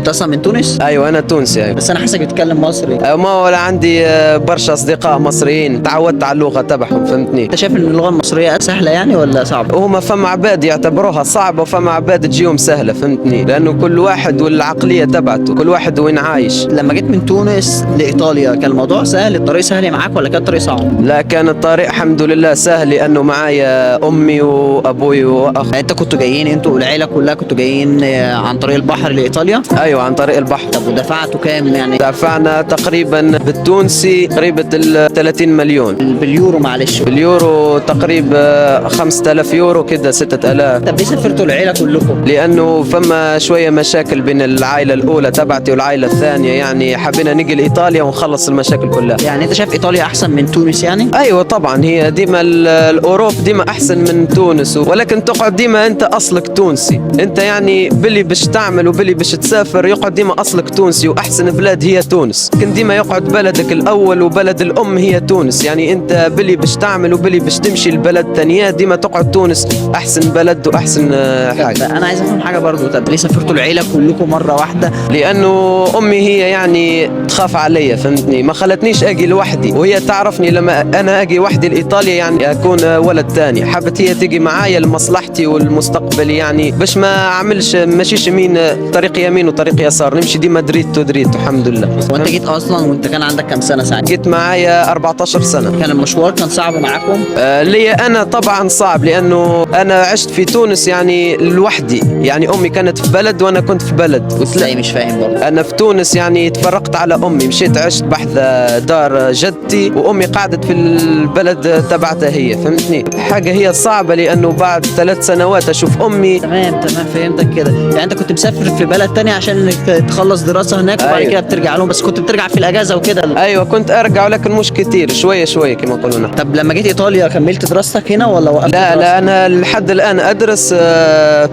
انت اصلا من تونس؟ ايوه انا تونسي. ايوه بس انا حاسسك بتتكلم مصري. ما ولا عندي برشا اصدقاء مصريين، تعودت على اللغه تبعهم فهمتني. انت شايف ان اللغه المصريه سهله يعني ولا صعبه؟ وهما فما عباد يعتبروها صعبه وفما عباد تجيهم سهله فهمتني، لانه كل واحد والعقليه تبعته، كل واحد وين عايش. لما جيت من تونس لايطاليا كان الموضوع سهل، الطريق سهل معاك ولا كان الطريق صعب؟ لا كان الطريق الحمد لله سهل، لانه معايا امي وابوي واخ. يعني انت كنتوا جايين، انتوا والعيله كلها كنتوا جايين عن طريق البحر لايطاليا؟ ايوه عن طريق البحر. طب ودفعتوا كام يعني؟ دفعنا تقريبا بالتونسي قريبة ال 30 مليون. باليورو معلش. باليورو تقريبا 5000 يورو كده 6000. طب ليه سافرتوا العيله كلكم؟ لانه فما شويه مشاكل بين العائله الاولى تبعتي والعائله الثانيه، يعني حبينا نجي لايطاليا ونخلص المشاكل كلها. يعني انت شايف ايطاليا احسن من تونس يعني؟ ايوه طبعا، هي ديما الاوروب ديما احسن من تونس، ولكن تقعد ديما انت اصلك تونسي، انت يعني بلي باش تعمل وبلي باش تسافر يقعد ديما اصلك تونسي، واحسن بلاد هي تونس. لكن ديما يقعد بلدك الاول وبلد الام هي تونس، يعني انت بلي باش تعمل وبلي باش تمشي لبلد ثانيه ديما تقعد تونس احسن بلد واحسن حاجه. انا عايز افهم حاجه برضو، طب ليه سافرتوا العيله كلكم مره واحده؟ لانه امي هي يعني تخاف عليا فهمتني، ما خلتنيش اجي لوحدي، وهي تعرفني لما انا اجي وحدي لايطاليا يعني اكون ولد ثاني، حبت هي تجي معايا لمصلحتي والمستقبل، يعني باش ما اعملش ماشيش يمين طريق يمين وطريق يسار، نمشي ديما دريت ودريت الحمد لله. وانت جيت اصلا وانت كان عندك كام سنه ساعتها؟ جيت معايا 14 سنه. كان المشوار كان صعب معاكم؟ لي انا طبعا صعب، لانه انا عشت في تونس يعني لوحدي، يعني امي كانت في بلد وانا كنت في بلد. ازاي مش فاهم برضه؟ انا في تونس يعني تفرقت على امي، مشيت عشت بحذا دار جدتي، وامي قعدت في البلد تبعتها هي فهمتني. حاجه هي صعبه، لانه بعد 3 سنوات اشوف امي. تمام فهمتك كده. يعني انت كنت مسافر في بلد تاني عشان انك تخلص دراسه هناك وبعد أيوة. كده بترجع لهم، بس كنت بترجع في الاجازه وكده؟ ايوه كنت ارجع، ولكن مش كتير، شويه شويه كما يقولون. طب لما جيت ايطاليا كملت دراستك هنا ولا وقفت؟ لا انا لحد الان ادرس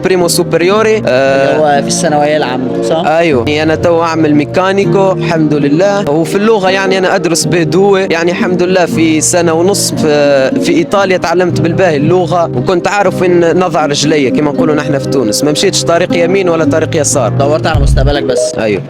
بريمو سوبريوري، اللي هو في الثانويه العامه صح؟ ايوه انا تو اعمل ميكانيكو الحمد لله. وفي اللغه يعني انا ادرس بدوي، يعني الحمد لله في سنه ونص في ايطاليا تعلمت بالباهي اللغه، وكنت عارف وين نضع رجلي كما نقولوا نحن في تونس، ما مشيتش طريق يمين ولا طريق يسار. دورت على مستقبلك بس. ايوه.